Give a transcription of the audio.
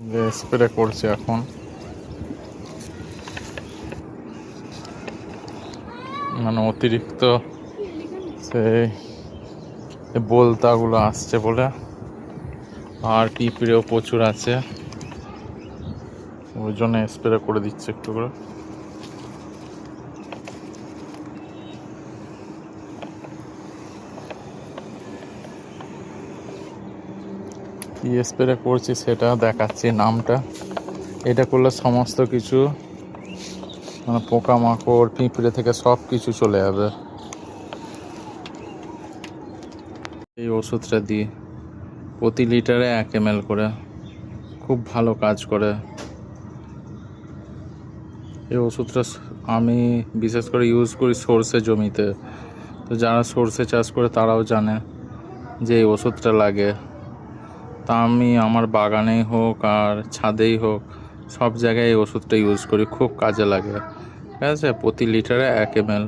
যে স্প্রে করছে এখন, মানে অতিরিক্ত সেই বোলতাগুলো আসছে বলে, আর পিঁপড়েও প্রচুর আছে, ওই জন্য স্প্রে করে দিচ্ছে একটু করে। কি স্প্রে করছি সেটা দেখাচ্ছি নামটা। এটা করলে সমস্ত কিছু মানে পোকামাকড় পিঁপড়ে থেকে সব কিছু চলে যাবে এই ওষুধটা দিয়ে। প্রতি লিটারে 1 ml করে, খুব ভালো কাজ করে এই ওষুধটা। আমি বিশেষ করে ইউজ করি সর্ষে জমিতে, তো যারা সর্ষে চাষ করে তারাও জানে যে এই ওষুধটা লাগে। তা আমি আমার বাগানেই হোক আর ছাদেই হোক, সব জায়গায় এই ওষুধটা ইউজ করি, খুব কাজে লাগে। ঠিক আছে, প্রতি লিটারে 1 ml।